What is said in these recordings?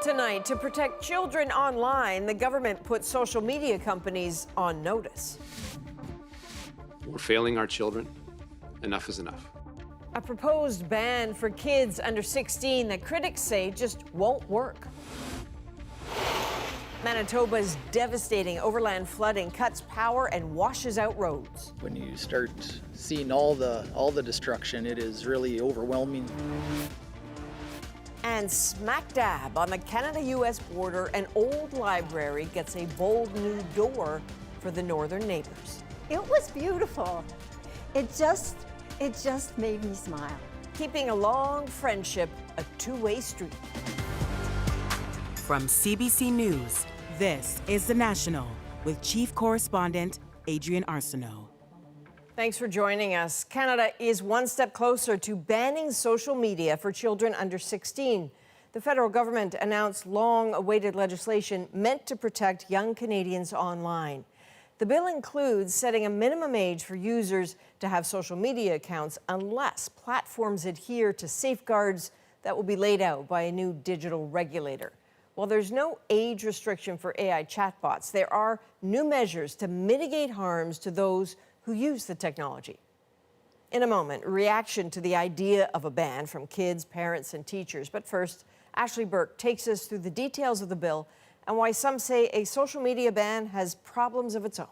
Tonight, to protect children online, the government put social media companies on notice. We're failing our children. Enough is enough. A proposed ban for kids under 16 that critics say just won't work. Manitoba's devastating overland flooding cuts power and washes out roads. When you start seeing all the destruction, it is really overwhelming. And smack dab on the Canada-US border, an old library gets a bold new door for the northern neighbors. It was beautiful. It just made me smile. Keeping a long friendship a two-way street. From CBC News, this is The National with Chief Correspondent Adrienne Arsenault. Thanks for joining us. Canada is one step closer to banning social media for children under 16. The federal government announced long-awaited legislation meant to protect young Canadians online. The bill includes setting a minimum age for users to have social media accounts unless platforms adhere to safeguards that will be laid out by a new digital regulator. While there's no age restriction for AI chatbots, there are new measures to mitigate harms to those who use the technology. In a moment, reaction to the idea of a ban from kids, parents, and teachers. But first, Ashley Burke takes us through the details of the bill and why some say a social media ban has problems of its own.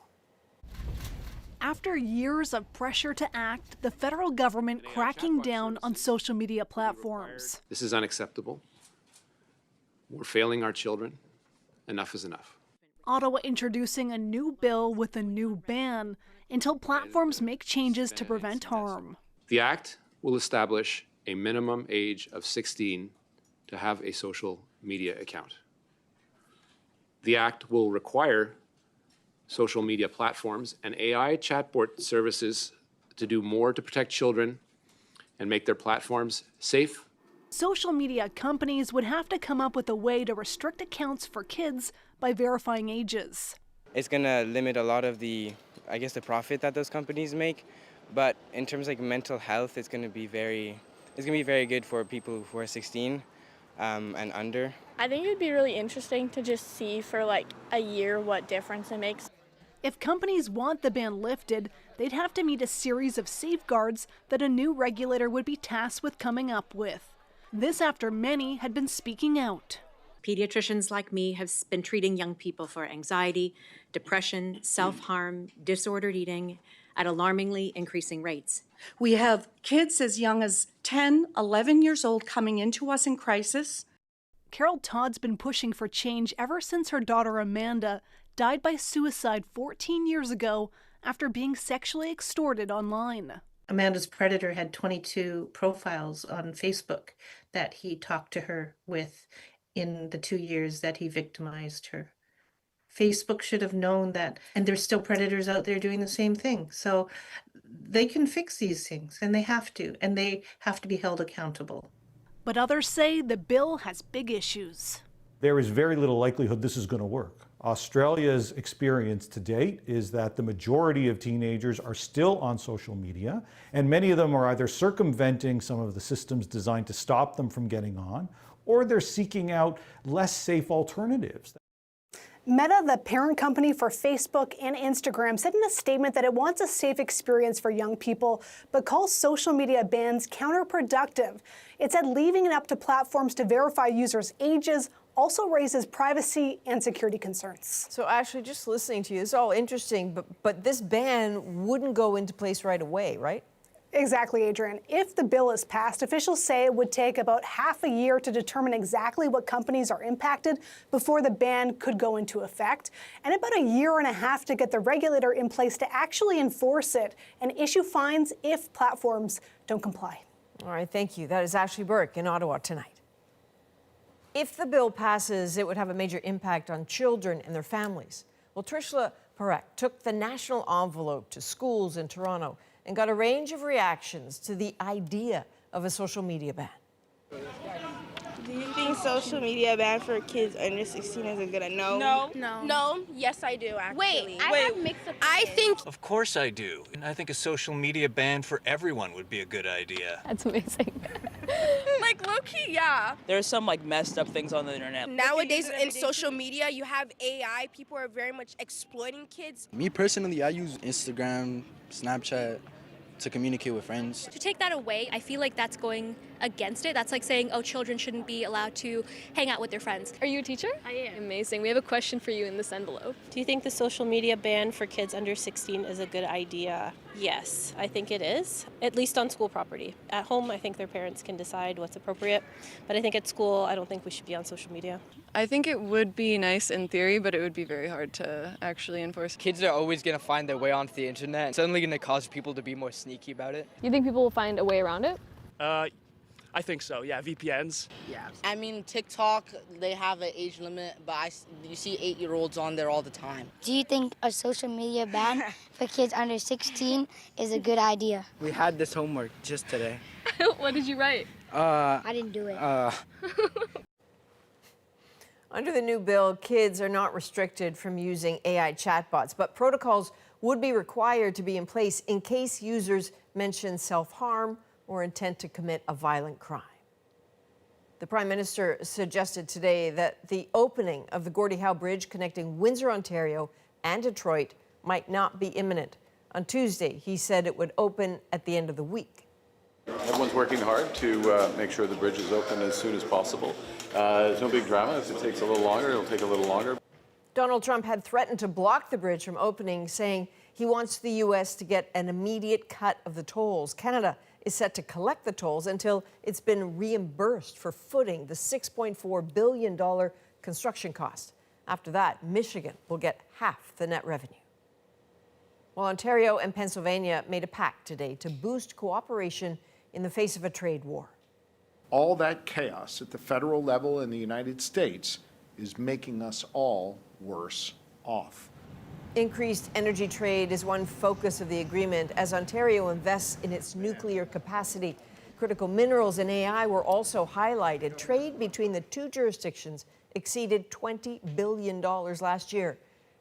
After years of pressure to act, the federal government cracking down on social media platforms. This is unacceptable. We're failing our children. Enough is enough. Ottawa introducing a new bill with a new ban until platforms make changes to prevent harm. The Act will establish a minimum age of 16 to have a social media account. The Act will require social media platforms and AI chatbot services to do more to protect children and make their platforms safe. Social media companies would have to come up with a way to restrict accounts for kids by verifying ages. It's going to limit a lot of the profit that those companies make. But in terms of mental health, it's going to be very good for people who are 16 and under. I think it would be really interesting to just see for a year what difference it makes. If companies want the ban lifted, they'd have to meet a series of safeguards that a new regulator would be tasked with coming up with. This after many had been speaking out. Pediatricians like me have been treating young people for anxiety, depression, self-harm, disordered eating at alarmingly increasing rates. We have kids as young as 10, 11 years old coming into us in crisis. Carol Todd's been pushing for change ever since her daughter Amanda died by suicide 14 years ago after being sexually extorted online. Amanda's predator had 22 profiles on Facebook that he talked to her with in the 2 years that he victimized her. Facebook should have known that, and there's still predators out there doing the same thing. So they can fix these things, and they have to be held accountable. But others say the bill has big issues. There is very little likelihood this is going to work. Australia's experience to date is that the majority of teenagers are still on social media, and many of them are either circumventing some of the systems designed to stop them from getting on, or they're seeking out less safe alternatives. Meta, the parent company for Facebook and Instagram, said in a statement that it wants a safe experience for young people, but calls social media bans counterproductive. It said leaving it up to platforms to verify users' ages also raises privacy and security concerns. So Ashley, just listening to you, it's all interesting, but this ban wouldn't go into place right away, right? Exactly, Adrienne. If the bill is passed, officials say it would take about half a year to determine exactly what companies are impacted before the ban could go into effect, and about a year and a half to get the regulator in place to actually enforce it and issue fines if platforms don't comply. All right, thank you. That is Ashley Burke in Ottawa tonight. If the bill passes, it would have a major impact on children and their families. Well, Trishla Parekh took the national envelope to schools in Toronto and got a range of reactions to the idea of a social media ban. Do you think social media ban for kids under 16 is a good idea? No. Yes, I do, actually. Wait, I have mixed opinions. I think... Of course I do. And I think a social media ban for everyone would be a good idea. That's amazing. Like low-key, yeah. There's some like messed up things on the internet. Nowadays in social media, you have AI. People are very much exploiting kids. Me personally, I use Instagram, Snapchat to communicate with friends. To take that away, I feel like that's going against it. That's like saying, oh, children shouldn't be allowed to hang out with their friends. Are you a teacher? I am. Amazing. We have a question for you in this envelope. Do you think the social media ban for kids under 16 is a good idea? Yes, I think it is, at least on school property. At home, I think their parents can decide what's appropriate, but I think at school, I don't think we should be on social media. I think it would be nice in theory, but it would be very hard to actually enforce. Kids are always going to find their way onto the internet. It's only going to cause people to be more sneaky about it. You think people will find a way around it? I think so, yeah, VPNs. Yeah. I mean, TikTok, they have an age limit, but you see 8-year-olds on there all the time. Do you think a social media ban for kids under 16 is a good idea? We had this homework just today. What did you write? I didn't do it. Under the new bill, kids are not restricted from using AI chatbots, but protocols would be required to be in place in case users mention self-harm or intent to commit a violent crime. The Prime Minister suggested today that the opening of the Gordie Howe Bridge connecting Windsor, Ontario and Detroit might not be imminent. On Tuesday, he said it would open at the end of the week. Everyone's working hard to make sure the bridge is open as soon as possible. There's no big drama. If it takes a little longer, it'll take a little longer. Donald Trump had threatened to block the bridge from opening, saying he wants the U.S. to get an immediate cut of the tolls. Canada is set to collect the tolls until it's been reimbursed for footing the $6.4 billion construction cost. After that, Michigan will get half the net revenue. Well, Ontario and Pennsylvania made a pact today to boost cooperation in the face of a trade war. All that chaos at the federal level in the United States is making us all worse off. Increased energy trade is one focus of the agreement as Ontario invests in its nuclear capacity. Critical minerals and AI were also highlighted. Trade between the two jurisdictions exceeded $20 billion last year.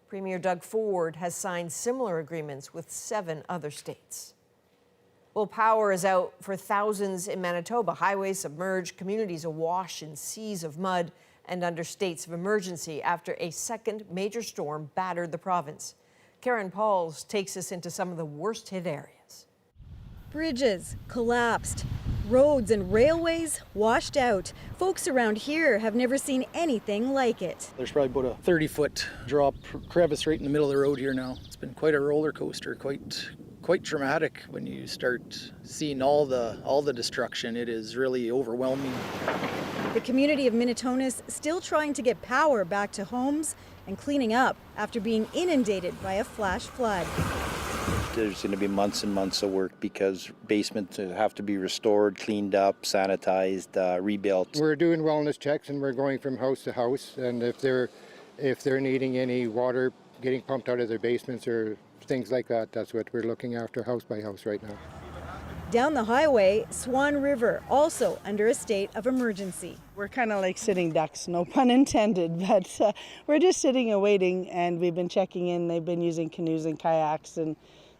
Premier Doug Ford has signed similar agreements with 7 other states. Well, power is out for thousands in Manitoba. Highways submerged, communities awash in seas of mud and under states of emergency after a second major storm battered the province. Karen Pauls takes us into some of the worst hit areas. Bridges collapsed, roads and railways washed out. Folks around here have never seen anything like it. There's probably about a 30-foot drop crevice right in the middle of the road here now. It's been quite a roller coaster, quite traumatic when you start seeing all the destruction. It is really overwhelming. The community of Minnetonka's still trying to get power back to homes and cleaning up after being inundated by a flash flood. There's going to be months and months of work because basements have to be restored, cleaned up, sanitized, rebuilt. We're doing wellness checks and we're going from house to house, and if they're needing any water getting pumped out of their basements or things like that, that's what we're looking after house by house right now. Down the highway, Swan River, also under a state of emergency. We're kind of like sitting ducks, no pun intended, but we're just sitting and waiting, and we've been checking in. They've been using canoes and kayaks and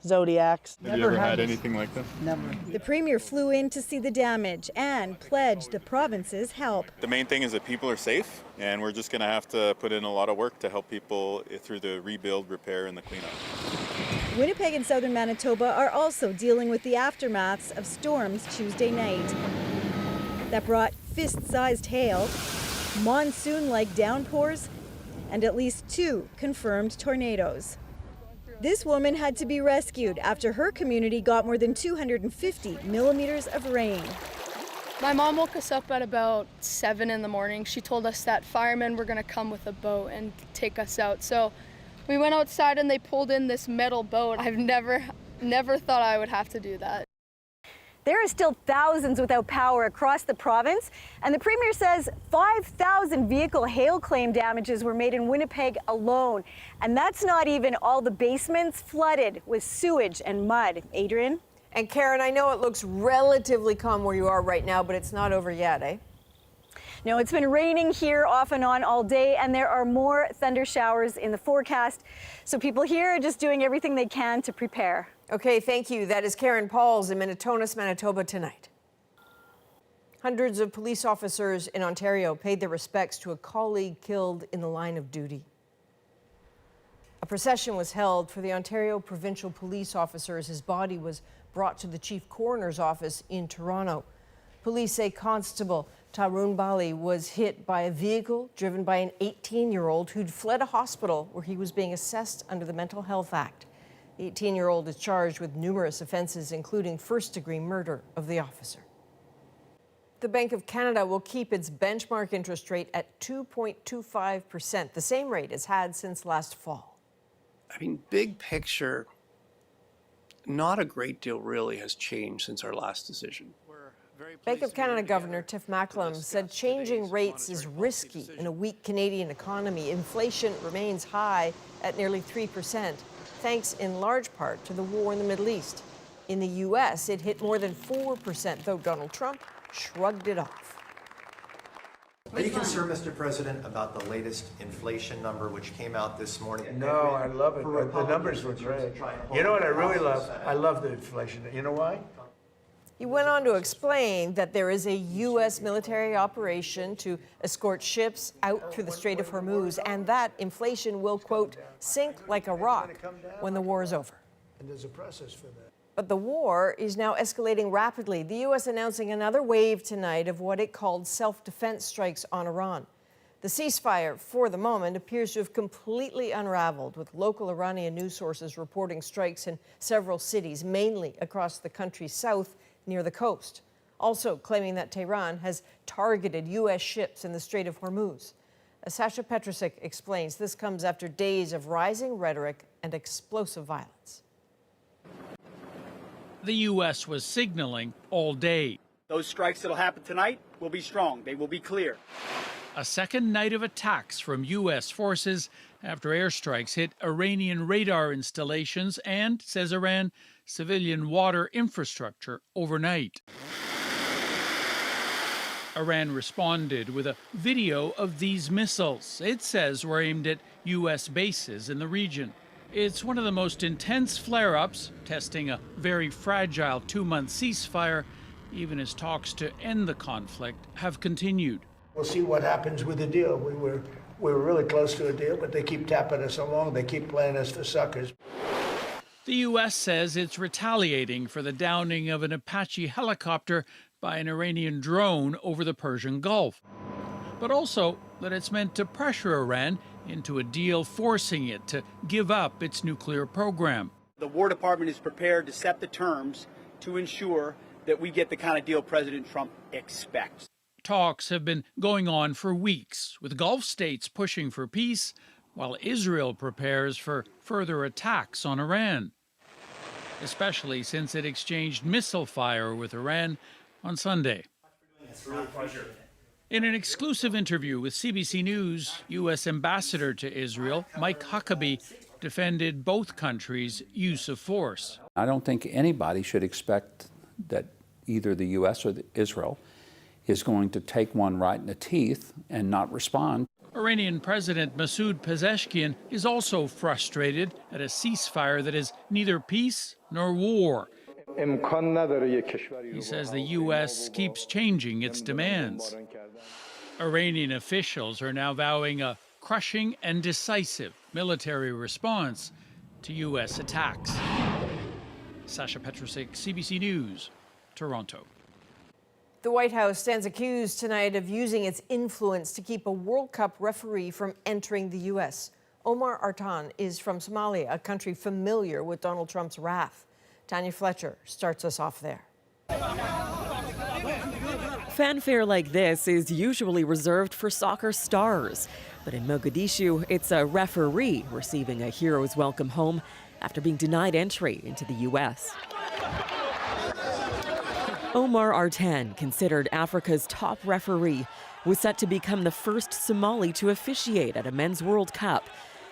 Zodiacs. Have you ever had anything like this? Never. The Premier flew in to see the damage and pledged the province's help. The main thing is that people are safe, and we're just going to have to put in a lot of work to help people through the rebuild, repair, and the cleanup. Winnipeg and southern Manitoba are also dealing with the aftermaths of storms Tuesday night that brought fist-sized hail, monsoon-like downpours, and at least 2 confirmed tornadoes. This woman had to be rescued after her community got more than 250 millimeters of rain. My mom woke us up at about 7 in the morning. She told us that firemen were going to come with a boat and take us out. So we went outside and they pulled in this metal boat. I've never thought I would have to do that. There are still thousands without power across the province, and the Premier says 5,000 vehicle hail claim damages were made in Winnipeg alone. And that's not even all the basements flooded with sewage and mud. Adrienne? And Karen, I know it looks relatively calm where you are right now, but it's not over yet, eh? No, it's been raining here off and on all day, and there are more thunder showers in the forecast. So people here are just doing everything they can to prepare. Okay, thank you. That is Karen Pauls in Minnetonka, Manitoba tonight. Hundreds of police officers in Ontario paid their respects to a colleague killed in the line of duty. A procession was held for the Ontario provincial police officers. His body was brought to the chief coroner's office in Toronto. Police say Constable Tarun Bali was hit by a vehicle driven by an 18-year-old who'd fled a hospital where he was being assessed under the Mental Health Act. The 18-year-old is charged with numerous offenses, including first-degree murder of the officer. The Bank of Canada will keep its benchmark interest rate at 2.25%, the same rate it's had since last fall. I mean, big picture, not a great deal really has changed since our last decision. Bank of Canada Governor Tiff Macklem said changing rates is risky in a weak Canadian economy. Inflation remains high at nearly 3%, thanks in large part to the war in the Middle East. In the U.S., it hit more than 4%, though Donald Trump shrugged it off. Are you concerned, Mr. President, about the latest inflation number which came out this morning? No, I love it. The numbers were great. You know what I really love? I love the inflation. You know why? He went on to explain that there is a U.S. military operation to escort ships out through the Strait of Hormuz, and that inflation will, quote, sink like a rock when the war is over. And there's a process for that. But the war is now escalating rapidly. The U.S. announcing another wave tonight of what it called self-defense strikes on Iran. The ceasefire, for the moment, appears to have completely unraveled, with local Iranian news sources reporting strikes in several cities, mainly across the country's south near the coast. Also claiming that Tehran has targeted U.S. ships in the Strait of Hormuz. As Sasha Petrusik explains, this comes after days of rising rhetoric and explosive violence. The U.S. was signaling all day. Those strikes that'll happen tonight will be strong. They will be clear. A second night of attacks from U.S. forces after airstrikes hit Iranian radar installations and, says Iran, civilian water infrastructure overnight. Iran responded with a video of these missiles. It says were aimed at U.S. bases in the region. It's one of the most intense flare-ups, testing a very fragile 2-month ceasefire, even as talks to end the conflict have continued. We'll see what happens with the deal. We were really close to a deal, but they keep tapping us along. They keep playing us for suckers. The U.S. says it's retaliating for the downing of an Apache helicopter by an Iranian drone over the Persian Gulf, but also that it's meant to pressure Iran into a deal forcing it to give up its nuclear program. The War Department is prepared to set the terms to ensure that we get the kind of deal President Trump expects. Talks have been going on for weeks, with Gulf states pushing for peace, while Israel prepares for further attacks on Iran, especially since it exchanged missile fire with Iran on Sunday. It's really a pleasure. In an exclusive interview with CBC News, U.S. Ambassador to Israel, Mike Huckabee, defended both countries' use of force. I don't think anybody should expect that either the U.S. or Israel is going to take one right in the teeth and not respond. Iranian President Masoud Pezeshkian is also frustrated at a ceasefire that is neither peace nor war. He says the U.S. keeps changing its demands. Iranian officials are now vowing a crushing and decisive military response to U.S. attacks. Sasha Petrusik, CBC News, Toronto. The White House stands accused tonight of using its influence to keep a World Cup referee from entering the U.S. Omar Artan is from Somalia, a country familiar with Donald Trump's wrath. Tanya Fletcher starts us off there. Fanfare like this is usually reserved for soccer stars. But in Mogadishu, it's a referee receiving a hero's welcome home after being denied entry into the U.S. Omar Artan, considered Africa's top referee, was set to become the first Somali to officiate at a men's World Cup.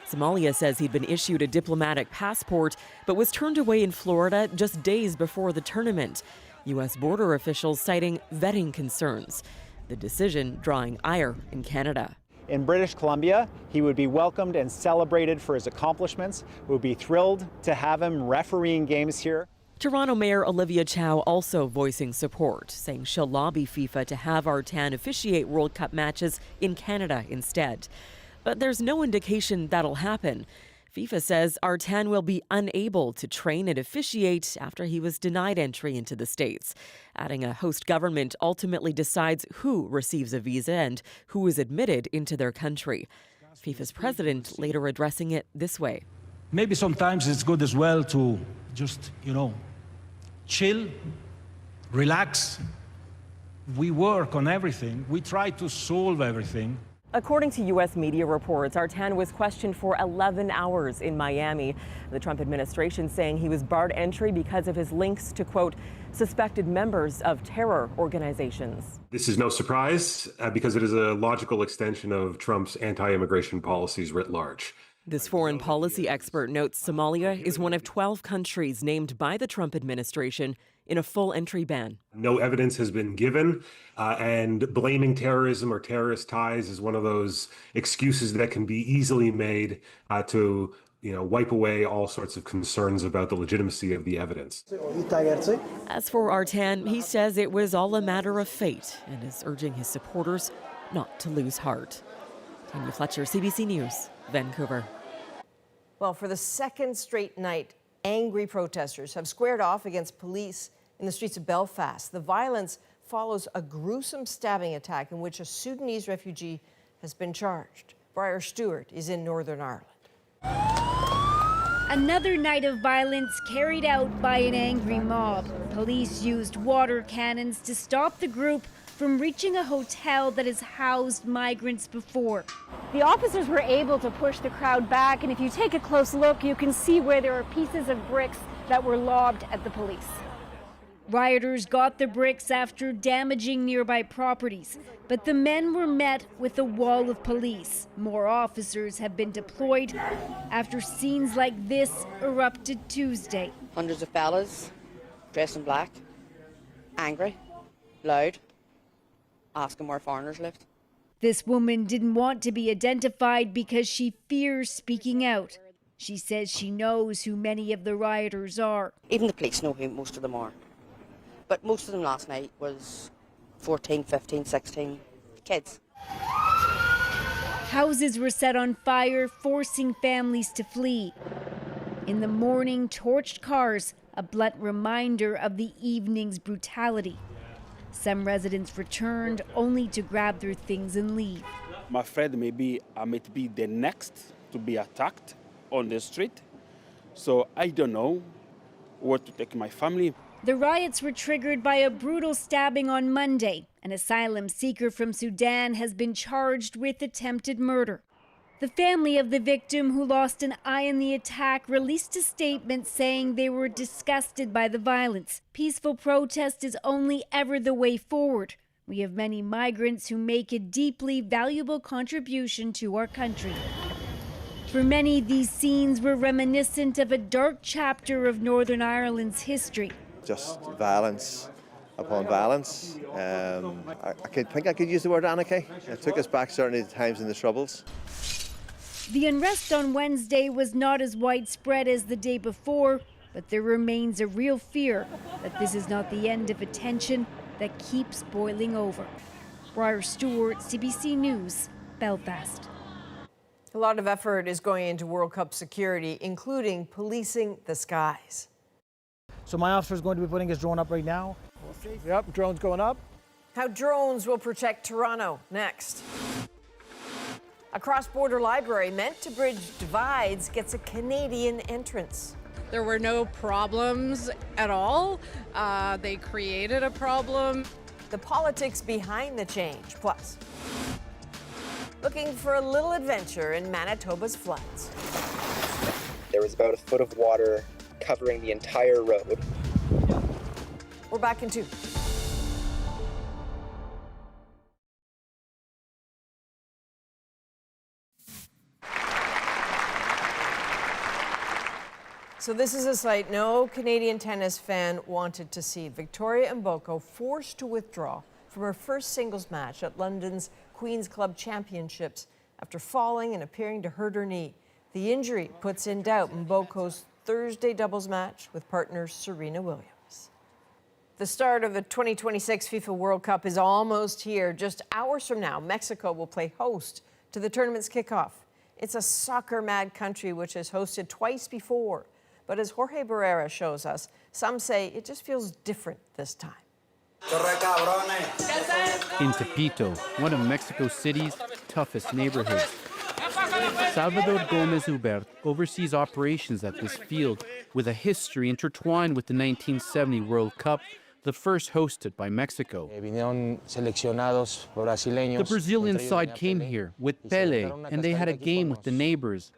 Somalia says he'd been issued a diplomatic passport, but was turned away in Florida just days before the tournament. U.S. border officials citing vetting concerns. The decision drawing ire in Canada. In British Columbia, he would be welcomed and celebrated for his accomplishments. We would be thrilled to have him refereeing games here. Toronto Mayor Olivia Chow also voicing support, saying she'll lobby FIFA to have R10 officiate World Cup matches in Canada instead. But there's no indication that'll happen. FIFA says R10 will be unable to train and officiate after he was denied entry into the States, adding a host government ultimately decides who receives a visa and who is admitted into their country. FIFA's president later addressing it this way. Maybe sometimes it's good as well to just, chill, relax. We work on everything. We try to solve everything. According to U.S. media reports, R10 was questioned for 11 hours in Miami. The Trump administration saying he was barred entry because of his links to, quote, suspected members of terror organizations. This is no surprise because it is a logical extension of Trump's anti-immigration policies writ large. This foreign policy expert notes Somalia is one of 12 countries named by the Trump administration in a full entry ban. No evidence has been given, and blaming terrorism or terrorist ties is one of those excuses that can be easily made to wipe away all sorts of concerns about the legitimacy of the evidence. As for R10, he says it was all a matter of fate and is urging his supporters not to lose heart. Tanya Fletcher, CBC News, Vancouver. Well, for the second straight night, angry protesters have squared off against police in the streets of Belfast. The violence follows a gruesome stabbing attack in which a Sudanese refugee has been charged. Briar Stewart is in Northern Ireland. Another night of violence carried out by an angry mob. Police used water cannons to stop the group from reaching a hotel that has housed migrants before. The officers were able to push the crowd back, and if you take a close look, you can see where there are pieces of bricks that were lobbed at the police. Rioters got the bricks after damaging nearby properties, but the men were met with a wall of police. More officers have been deployed after scenes like this erupted Tuesday. Hundreds of fellas dressed in black, angry, loud, asking where foreigners lived. This woman didn't want to be identified because she fears speaking out. She says she knows who many of the rioters are. Even the police know who most of them are. But most of them last night was 14, 15, 16 kids. Houses were set on fire, forcing families to flee. In the morning, torched cars, a blunt reminder of the evening's brutality. Some residents returned only to grab their things and leave. I'm afraid maybe I might be the next to be attacked on the street. So I don't know where to take my family. The riots were triggered by a brutal stabbing on Monday. An asylum seeker from Sudan has been charged with attempted murder. The family of the victim, who lost an eye in the attack, released a statement saying they were disgusted by the violence. Peaceful protest is only ever the way forward. We have many migrants who make a deeply valuable contribution to our country. For many, these scenes were reminiscent of a dark chapter of Northern Ireland's history. Just violence upon violence. I think I could use the word anarchy. It took us back certainly to times in the Troubles. The unrest on Wednesday was not as widespread as the day before, but there remains a real fear that this is not the end of a tension that keeps boiling over. Briar Stewart, CBC News, Belfast. A lot of effort is going into World Cup security, including policing the skies. So my officer is going to be putting his drone up right now. Yep, drone's going up. How drones will protect Toronto, next. A cross-border library meant to bridge divides gets a Canadian entrance. There were no problems at all. They created a problem. The politics behind the change. Plus, looking for a little adventure in Manitoba's floods. There was about a foot of water covering the entire road. We're back in 2. So this is a sight no Canadian tennis fan wanted to see. Victoria Mboko forced to withdraw from her first singles match at London's Queen's Club Championships after falling and appearing to hurt her knee. The injury puts in doubt Mboko's Thursday doubles match with partner Serena Williams. The start of the 2026 FIFA World Cup is almost here. Just hours from now, Mexico will play host to the tournament's kickoff. It's a soccer-mad country which has hosted twice before. But as Jorge Barrera shows us, some say it just feels different this time. In Tepito, one of Mexico City's toughest neighborhoods. Salvador Gomez Hubert oversees operations at this field with a history intertwined with the 1970 World Cup, the first hosted by Mexico. The Brazilian side came here with Pele, and they had a game with the neighbors.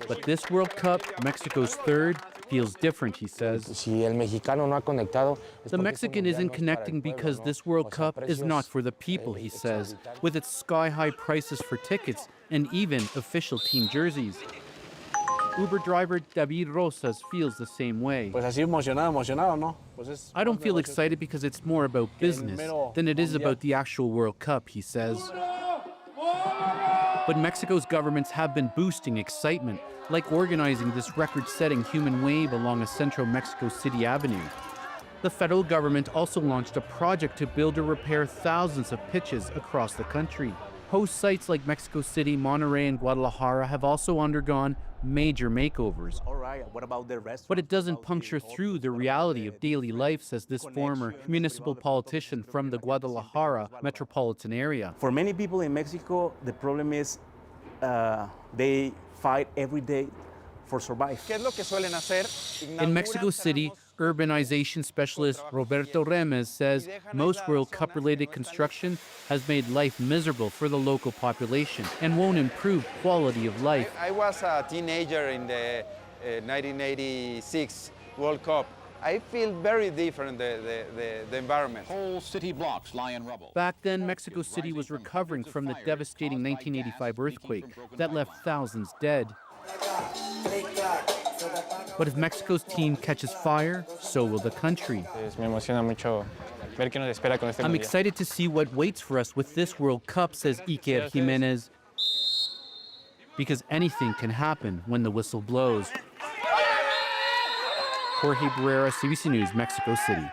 But this World Cup, Mexico's third, feels different, he says. The Mexican isn't connecting because this World Cup is not for the people, he says, with its sky-high prices for tickets and even official team jerseys. Uber driver David Rosas feels the same way. I don't feel excited because it's more about business than it is about the actual World Cup, he says. But Mexico's governments have been boosting excitement, like organizing this record-setting human wave along a central Mexico City avenue. The federal government also launched a project to build or repair thousands of pitches across the country. Host sites like Mexico City, Monterrey, and Guadalajara have also undergone major makeovers. But it doesn't puncture through the reality of daily life, says this former municipal politician from the Guadalajara metropolitan area. For many people in Mexico, the problem is they fight every day for survive. In Mexico City, urbanization specialist Roberto Remes says most World Cup-related construction has made life miserable for the local population and won't improve quality of life. I was a teenager in the 1986 World Cup. I feel very different, the environment. Whole city blocks lie in rubble. Back then, Mexico City was recovering from the devastating 1985 earthquake that left thousands dead. But if Mexico's team catches fire, so will the country. I'm excited to see what waits for us with this World Cup, says Iker Jimenez, because anything can happen when the whistle blows. Jorge Barrera, CBC News, Mexico City.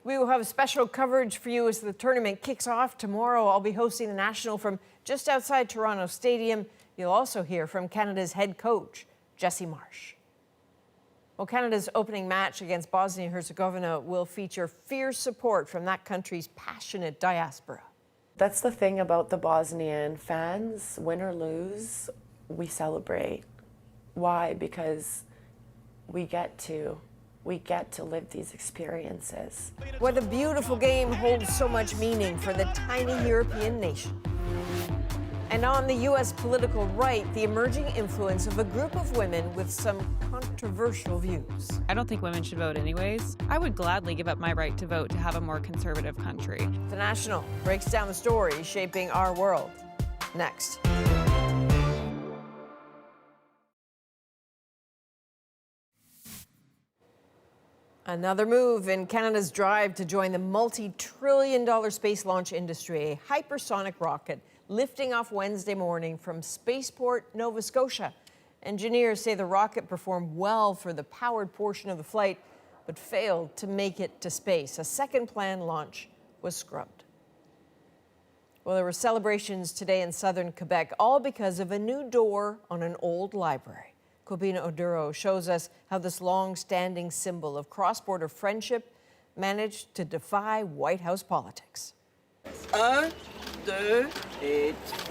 We will have special coverage for you as the tournament kicks off tomorrow. I'll be hosting the National from just outside Toronto Stadium. You'll also hear from Canada's head coach, Jesse Marsh. Well, Canada's opening match against Bosnia-Herzegovina will feature fierce support from that country's passionate diaspora. That's the thing about the Bosnian fans. Win or lose, we celebrate. Why? Because we get to live these experiences. What a beautiful game holds so much meaning for the tiny European nation. And on the U.S. political right, the emerging influence of a group of women with some controversial views. I don't think women should vote anyways. I would gladly give up my right to vote to have a more conservative country. The National breaks down the story shaping our world. Next. Another move in Canada's drive to join the multi-trillion-dollar space launch industry, a hypersonic rocket lifting off Wednesday morning from Spaceport, Nova Scotia. Engineers say the rocket performed well for the powered portion of the flight, but failed to make it to space. A second planned launch was scrubbed. Well, there were celebrations today in southern Quebec, all because of a new door on an old library. Cobina Oduro shows us how this long-standing symbol of cross-border friendship managed to defy White House politics. 1, 2, et 3.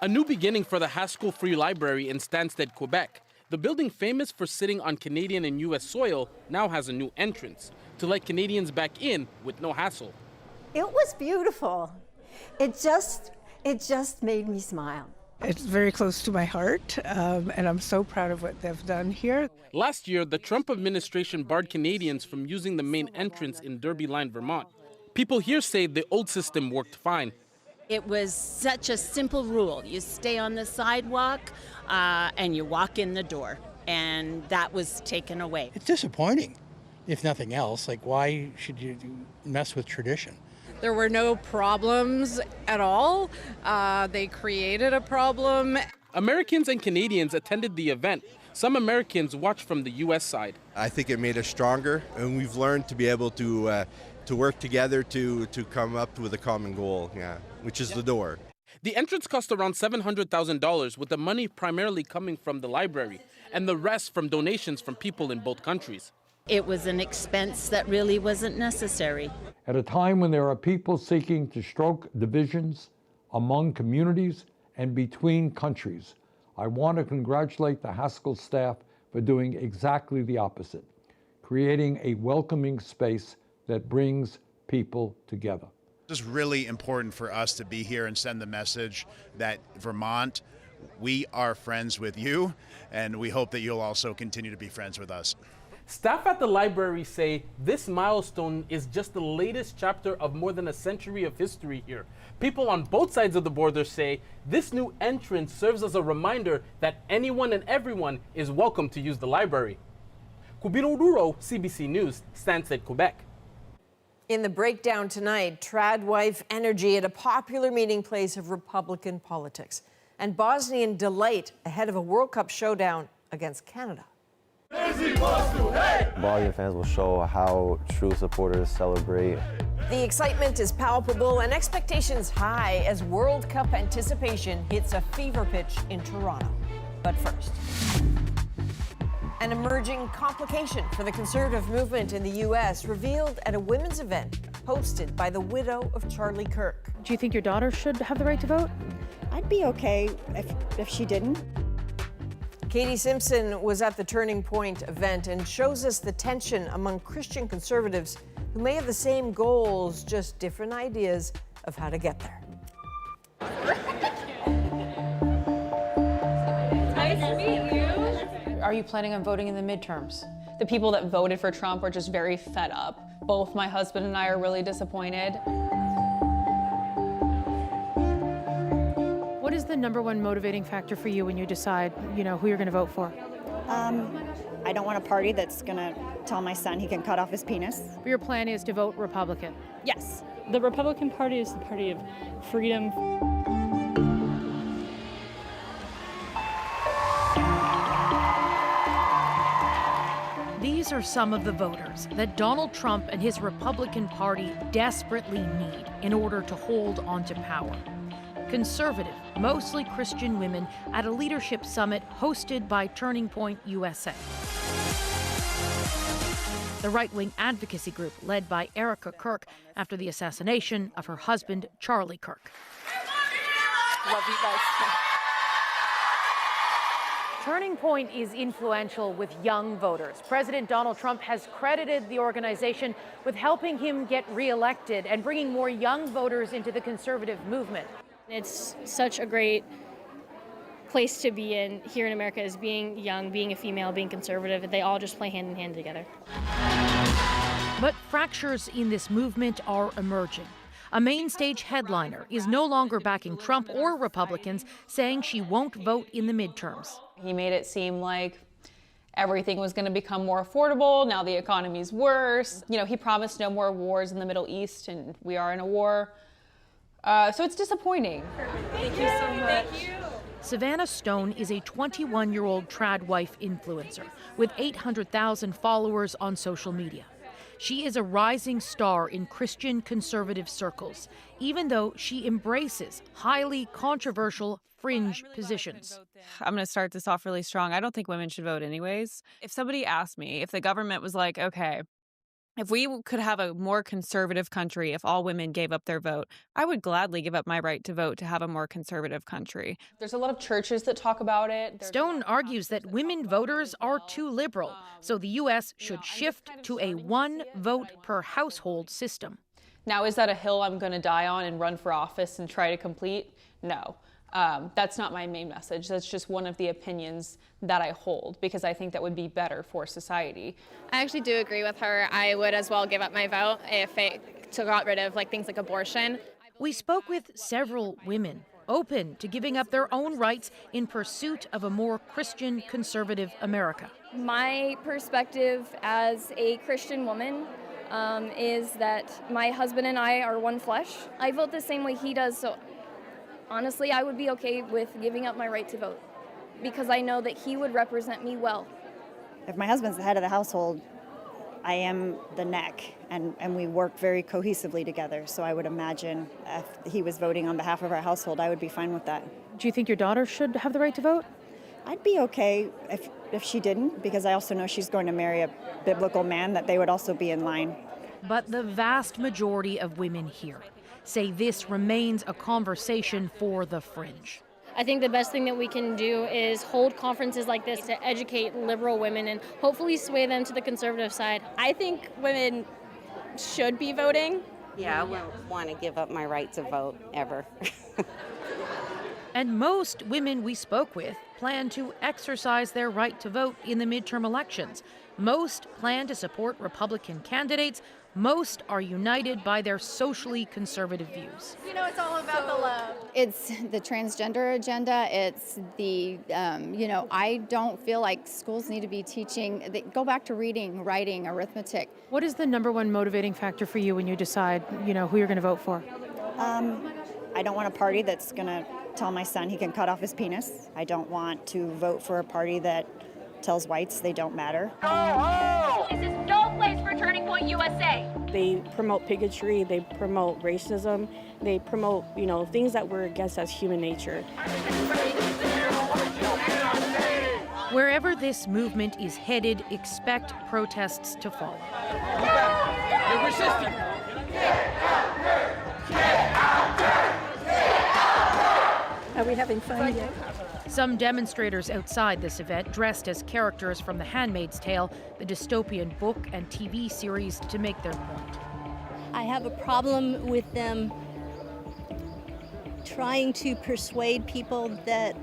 A new beginning for the Haskell Free Library in Stansted, Quebec. The building famous for sitting on Canadian and U.S. soil now has a new entrance to let Canadians back in with no hassle. It was beautiful. It just made me smile. It's very close to my heart, and I'm so proud of what they've done here. Last year, the Trump administration barred Canadians from using the main entrance in Derby Line, Vermont. People here say the old system worked fine. It was such a simple rule. You stay on the sidewalk and you walk in the door, and that was taken away. It's disappointing, if nothing else. Like, why should you mess with tradition? There were no problems at all. They created a problem. Americans and Canadians attended the event. Some Americans watched from the U.S. side. I think it made us stronger, and we've learned to be able to work together to come up with a common goal, which is the door. The entrance cost around $700,000, with the money primarily coming from the library and the rest from donations from people in both countries. It was an expense that really wasn't necessary. At a time when there are people seeking to stroke divisions among communities and between countries, I want to congratulate the Haskell staff for doing exactly the opposite, creating a welcoming space that brings people together. It's really important for us to be here and send the message that Vermont, we are friends with you, and we hope that you'll also continue to be friends with us. Staff at the library say this milestone is just the latest chapter of more than a century of history here. People on both sides of the border say this new entrance serves as a reminder that anyone and everyone is welcome to use the library. Kubiro Duro, CBC News, Stansted, Quebec. In the breakdown tonight, trad wife energy at a popular meeting place of Republican politics, and Bosnian delight ahead of a World Cup showdown against Canada. Bosnian fans will show how true supporters celebrate. The excitement is palpable and expectations high as World Cup anticipation hits a fever pitch in Toronto. But first, an emerging complication for the conservative movement in the U.S. revealed at a women's event hosted by the widow of Charlie Kirk. Do you think your daughter should have the right to vote? I'd be okay if she didn't. Katie Simpson was at the Turning Point event and shows us the tension among Christian conservatives who may have the same goals, just different ideas of how to get there. Nice to meet you. Are you planning on voting in the midterms? The people that voted for Trump are just very fed up. Both my husband and I are really disappointed. What is the #1 motivating factor for you when you decide, who you're going to vote for? I don't want a party that's going to tell my son he can cut off his penis. Your plan is to vote Republican? Yes. The Republican Party is the party of freedom. These are some of the voters that Donald Trump and his Republican Party desperately need in order to hold onto power. Conservative, mostly Christian women at a leadership summit hosted by Turning Point USA. The right-wing advocacy group led by Erica Kirk after the assassination of her husband, Charlie Kirk. Love you guys. Turning Point is influential with young voters. President Donald Trump has credited the organization with helping him get reelected and bringing more young voters into the conservative movement. It's such a great place to be in here in America, is being young, being a female, being conservative. They all just play hand in hand together. But fractures in this movement are emerging. A main stage headliner is no longer backing Trump or Republicans, saying she won't vote in the midterms. He made it seem like everything was going to become more affordable. Now the economy's worse. He promised no more wars in the Middle East, and we are in a war. So it's disappointing. Thank you so much. Thank you. Savannah Stone is a 21-year-old trad wife influencer with 800,000 followers on social media. She is a rising star in Christian conservative circles, even though she embraces highly controversial fringe positions. I'm going to start this off really strong. I don't think women should vote anyways. If somebody asked me, if the government was like, okay, if we could have a more conservative country, if all women gave up their vote, I would gladly give up my right to vote to have a more conservative country. There's a lot of churches that talk about it. Stone argues that women voters are too liberal, so the U.S. should shift to a one vote per household system. Now, is that a hill I'm going to die on and run for office and try to complete? No. That's not my main message. That's just one of the opinions that I hold, because I think that would be better for society. I actually do agree with her. I would as well give up my vote if it got rid of things like abortion. We spoke with several women open to giving up their own rights in pursuit of a more Christian conservative America. My perspective as a Christian woman is that my husband and I are one flesh. I vote the same way he does, so Honestly, I would be okay with giving up my right to vote because I know that he would represent me well. If my husband's the head of the household, I am the neck, and we work very cohesively together. So I would imagine if he was voting on behalf of our household, I would be fine with that. Do you think your daughter should have the right to vote? I'd be okay if she didn't, because I also know she's going to marry a biblical man, that they would also be in line. But the vast majority of women here say this remains a conversation for the fringe. I think the best thing that we can do is hold conferences like this to educate liberal women and hopefully sway them to the conservative side. I think women should be voting. Yeah, I wouldn't want to give up my right to vote ever. And most women we spoke with plan to exercise their right to vote in the midterm elections. Most plan to support Republican candidates. Most are united by their socially conservative views. You know, it's all about the love. It's the transgender agenda. It's the, I don't feel like schools need to be teaching, go back to reading, writing, arithmetic. What is the number one motivating factor for you when you decide, who you're going to vote for? I don't want a party that's going to tell my son he can cut off his penis. I don't want to vote for a party that tells whites they don't matter. This is no place for Turning Point USA. They promote bigotry, they promote racism, they promote, things that we're against as human nature. Wherever this movement is headed, expect protests to follow. You're resisting. Are we having fun yet? Some demonstrators outside this event dressed as characters from The Handmaid's Tale, the dystopian book and TV series, to make their point. I have a problem with them trying to persuade people that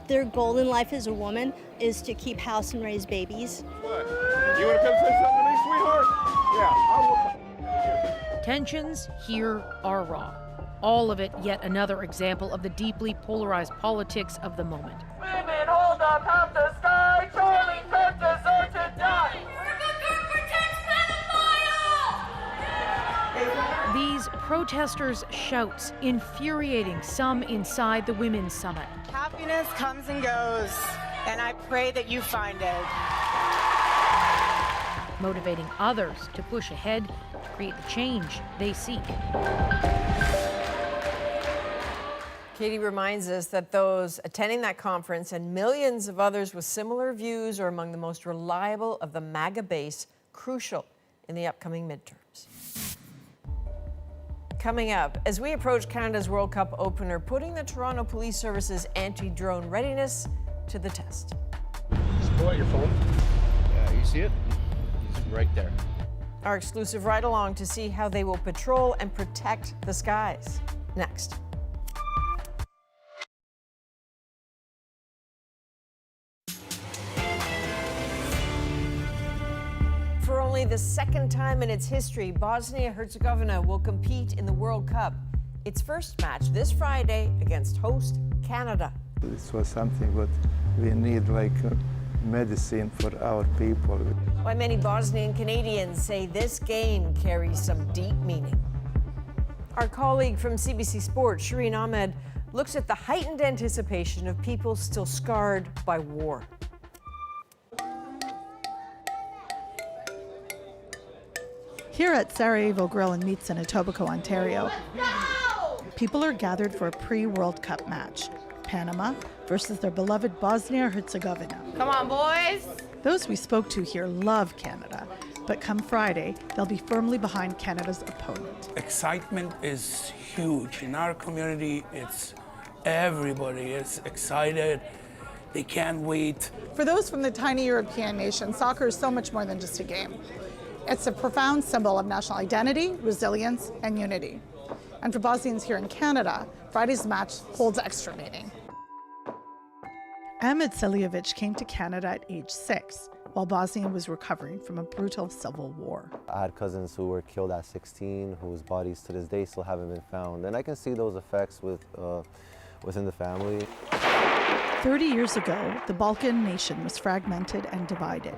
their goal in life as a woman is to keep house and raise babies. What? You want to come say something to me, sweetheart? Yeah, I will. Tensions here are raw. All of it yet another example of the deeply polarized politics of the moment. Women hold up half the sky, Charlie Kirk deserves to die. These protesters' shouts infuriating some inside the Women's Summit. Happiness comes and goes, and I pray that you find it. Motivating others to push ahead to create the change they seek. Katie reminds us that those attending that conference and millions of others with similar views are among the most reliable of the MAGA base, crucial in the upcoming midterms. Coming up, as we approach Canada's World Cup opener, putting the Toronto Police Service's anti-drone readiness to the test. Just pull out your phone. Yeah, you see it? It's right there. Our exclusive ride along to see how they will patrol and protect the skies. Next. For only the second time in its history, Bosnia-Herzegovina will compete in the World Cup. Its first match this Friday against host Canada. This was something what we need, like medicine for our people. Why many Bosnian Canadians say this game carries some deep meaning. Our colleague from CBC Sports, Shireen Ahmed, looks at the heightened anticipation of people still scarred by war. Here at Sarajevo Grill and Meats in Etobicoke, Ontario, people are gathered for a pre-World Cup match. Panama versus their beloved Bosnia-Herzegovina. Come on, boys! Those we spoke to here love Canada, but come Friday, they'll be firmly behind Canada's opponent. Excitement is huge. In our community, everybody is excited. They can't wait. For those from the tiny European nation, soccer is so much more than just a game. It's a profound symbol of national identity, resilience, and unity. And for Bosnians here in Canada, Friday's match holds extra meaning. Ahmed Seljevic came to Canada at age 6, while Bosnia was recovering from a brutal civil war. I had cousins who were killed at 16, whose bodies to this day still haven't been found. And I can see those effects within the family. 30 years ago, the Balkan nation was fragmented and divided.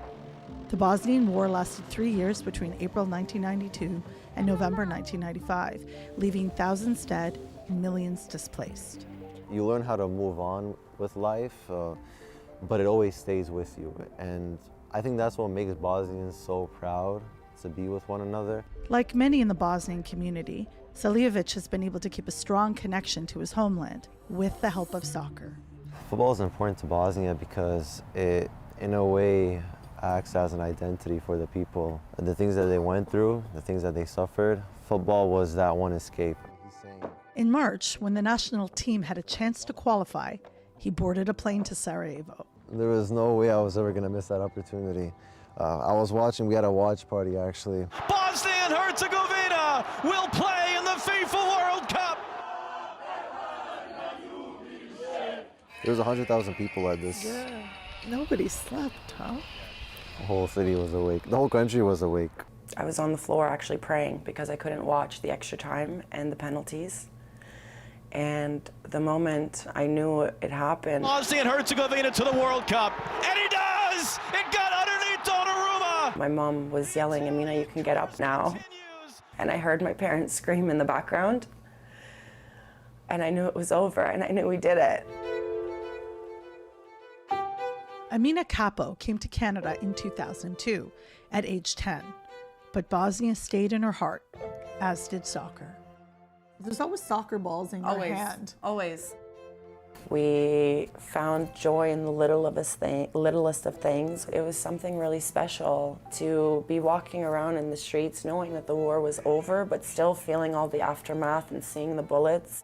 The Bosnian War lasted 3 years between April 1992 and November 1995, leaving thousands dead and millions displaced. you learn how to move on with life, but it always stays with you. And I think that's what makes Bosnians so proud to be with one another. Like many in the Bosnian community, Salijevic has been able to keep a strong connection to his homeland with the help of soccer. Football is important to Bosnia because it, in a way, acts as an identity for the people. The things that they went through, the things that they suffered, football was that one escape. In March, when the national team had a chance to qualify, he boarded a plane to Sarajevo. There was no way I was ever going to miss that opportunity. I was watching, we had a watch party actually. Bosnia and Herzegovina will play in the FIFA World Cup. There was 100,000 people at this. Yeah, nobody slept, huh? The whole city was awake. The whole country was awake. I was on the floor actually praying because I couldn't watch the extra time and the penalties. And the moment I knew it happened. Bosnia and Herzegovina to the World Cup. And he does! It got underneath Donnarumma! My mom was yelling, Amina, you can get up now. And I heard my parents scream in the background. And I knew it was over, and I knew we did it. Amina Capo came to Canada in 2002 at age 10, but Bosnia stayed in her heart, as did soccer. There's always soccer balls in your hand. Always. We found joy in the littlest of things. It was something really special to be walking around in the streets knowing that the war was over, but still feeling all the aftermath and seeing the bullets.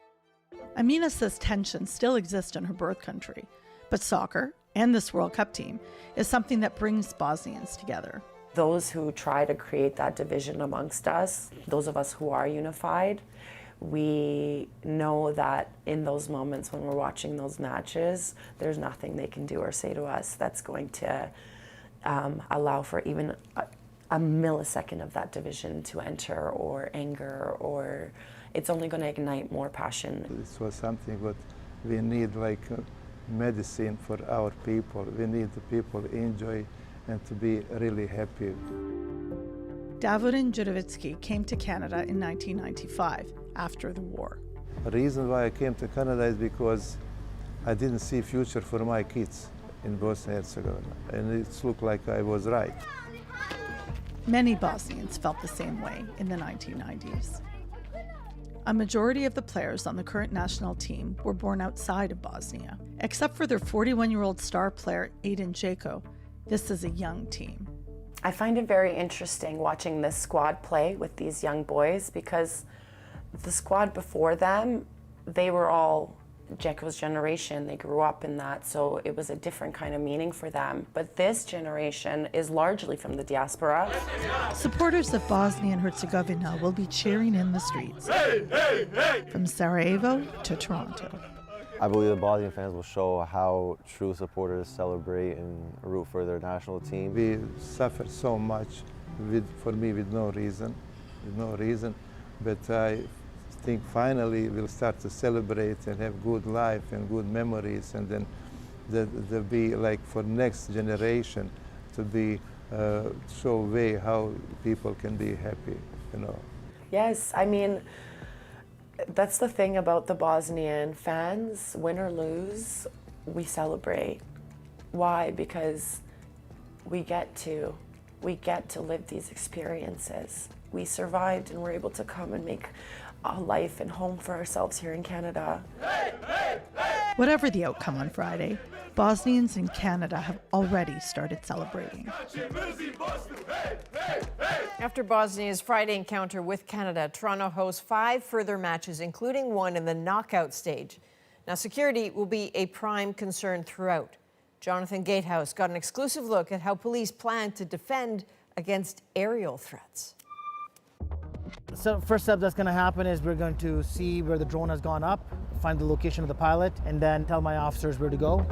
Amina says tensions still exist in her birth country, but soccer, and this World Cup team, is something that brings Bosnians together. Those who try to create that division amongst us, those of us who are unified, we know that in those moments when we're watching those matches, there's nothing they can do or say to us that's going to allow for even a millisecond of that division to enter, or anger, or it's only going to ignite more passion. This was something what we need, like medicine for our people. We need the people to enjoy and to be really happy. Davorin Jurevitsky came to Canada in 1995 after the war. The reason why I came to Canada is because I didn't see a future for my kids in Bosnia and Herzegovina, and it looked like I was right. Many Bosnians felt the same way in the 1990s. A majority of the players on the current national team were born outside of Bosnia. Except for their 41-year-old star player, Aiden Dzeko, this is a young team. I find it very interesting watching this squad play with these young boys, because the squad before them, they were all Dzeko's generation. They grew up in that, so it was a different kind of meaning for them. But this generation is largely from the diaspora. Supporters of Bosnia and Herzegovina will be cheering in the streets, from Sarajevo to Toronto. I believe the Bosnian fans will show how true supporters celebrate and root for their national team. We suffered so much, for me, with no reason, but I think finally we'll start to celebrate and have good life and good memories, and then there'll be, like, for next generation to be show way how people can be happy, you know. Yes, I mean, that's the thing about the Bosnian fans. Win or lose, we celebrate. Why? Because we get to live these experiences. We survived and were able to come and make a life and home for ourselves here in Canada. Whatever the outcome on Friday, Bosnians in Canada have already started celebrating. After Bosnia's Friday encounter with Canada, Toronto hosts 5 further matches, including one in the knockout stage. Now, security will be a prime concern throughout. Jonathan Gatehouse got an exclusive look at how police plan to defend against aerial threats. So first step that's going to happen is we're going to see where the drone has gone up, find the location of the pilot, and then tell my officers where to go.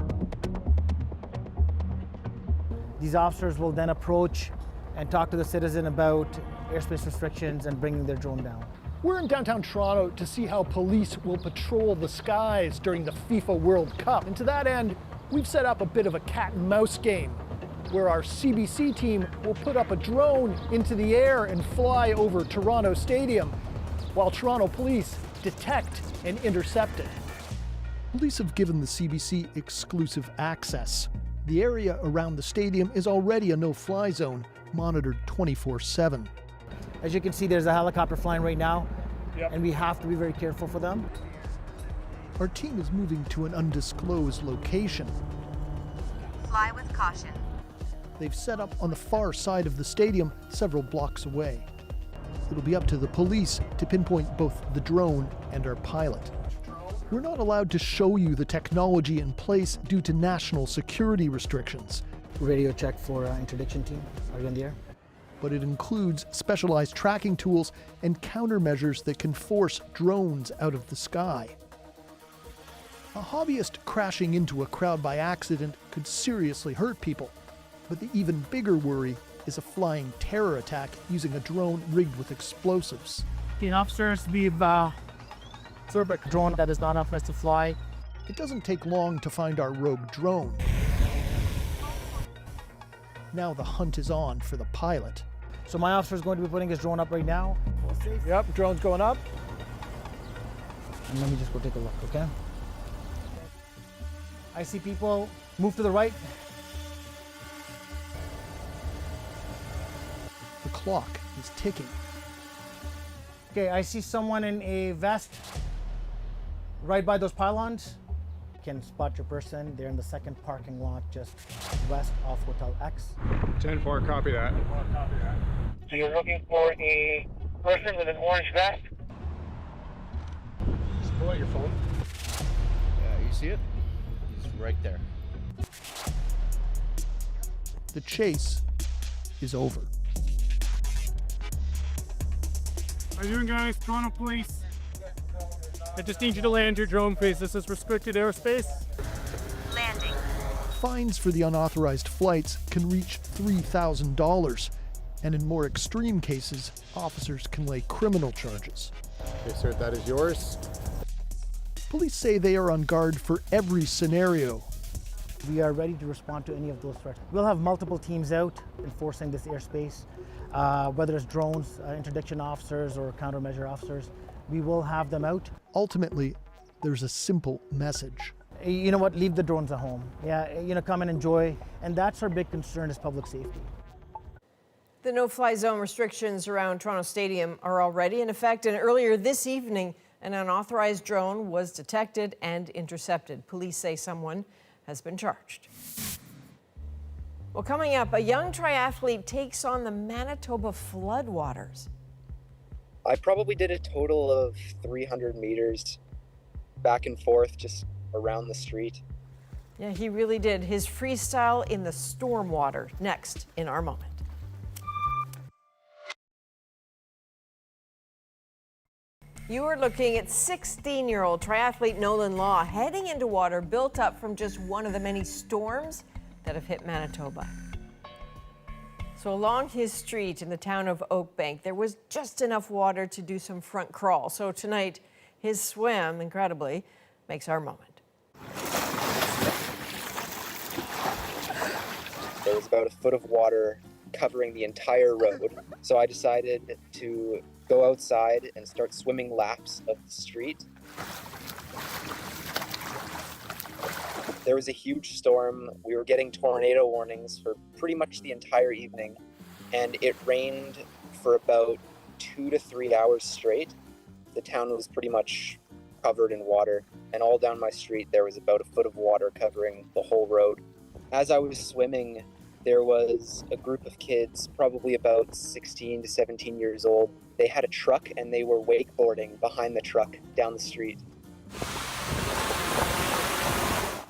These officers will then approach and talk to the citizen about airspace restrictions and bringing their drone down. We're in downtown Toronto to see how police will patrol the skies during the FIFA World Cup. And to that end, we've set up a bit of a cat and mouse game, where our CBC team will put up a drone into the air and fly over Toronto Stadium, while Toronto police detect and intercept it. Police have given the CBC exclusive access. The area around the stadium is already a no-fly zone, monitored 24/7. As you can see, there's a helicopter flying right now, and we have to be very careful for them. Our team is moving to an undisclosed location. Fly with caution. They've set up on the far side of the stadium, several blocks away. It'll be up to the police to pinpoint both the drone and our pilot. We're not allowed to show you the technology in place due to national security restrictions. Radio check for interdiction team. Are you in the air? But it includes specialized tracking tools and countermeasures that can force drones out of the sky. A hobbyist crashing into a crowd by accident could seriously hurt people. But the even bigger worry is a flying terror attack using a drone rigged with explosives. The officers, we've observed a drone that is not authorized to fly. It doesn't take long to find our rogue drone. Now the hunt is on for the pilot. So my officer is going to be putting his drone up right now. Yep, drone's going up. And let me just go take a look, okay? I see people move to the right. The clock is ticking. Okay, I see someone in a vest right by those pylons. You can spot your person. They're in the second parking lot just west of Hotel X. 10-4, copy that. So you're looking for a person with an orange vest? Just pull out your phone. Yeah, you see it? He's right there. The chase is over. How you doing, guys? Toronto Police. I just need you to land your drone, please. This is restricted airspace. Landing. Fines for the unauthorized flights can reach $3,000. And in more extreme cases, officers can lay criminal charges. Okay, sir, that is yours. Police say they are on guard for every scenario. We are ready to respond to any of those threats. We'll have multiple teams out enforcing this airspace, whether it's drones, interdiction officers, or countermeasure officers. We will have them out. Ultimately, there's a simple message. You know what? Leave the drones at home. Yeah, come and enjoy. And that's our big concern is public safety. The no-fly zone restrictions around Toronto Stadium are already in effect, and earlier this evening, an unauthorized drone was detected and intercepted. Police say someone has been charged. Well, coming up, a young triathlete takes on the Manitoba floodwaters. I probably did a total of 300 meters back and forth just around the street. Yeah, he really did. His freestyle in the storm water, next in our moment. You are looking at 16-year-old triathlete Nolan Law heading into water built up from just one of the many storms that have hit Manitoba. So along his street in the town of Oakbank, there was just enough water to do some front crawl. So tonight, his swim, incredibly, makes our moment. There was about a foot of water covering the entire road. So I decided to go outside and start swimming laps of the street. There was a huge storm. We were getting tornado warnings for pretty much the entire evening, and it rained for about 2 to 3 hours straight. The town was pretty much covered in water, and all down my street there was about a foot of water covering the whole road. As I was swimming, there was a group of kids, probably about 16 to 17 years old. They had a truck and they were wakeboarding behind the truck down the street.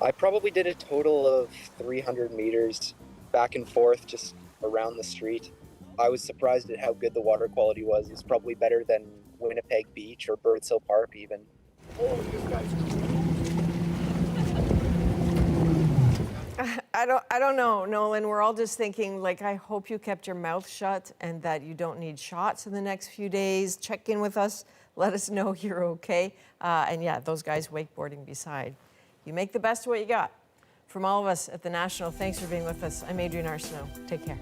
I probably did a total of 300 meters back and forth just around the street. I was surprised at how good the water quality was. It was probably better than Winnipeg Beach or Birds Hill Park even. Oh, this guy's I don't know, Nolan. We're all just thinking, like, I hope you kept your mouth shut and that you don't need shots in the next few days. Check in with us. Let us know you're okay. And yeah, those guys wakeboarding beside. You make the best of what you got. From all of us at The National, thanks for being with us. I'm Adrienne Arsenault. Take care.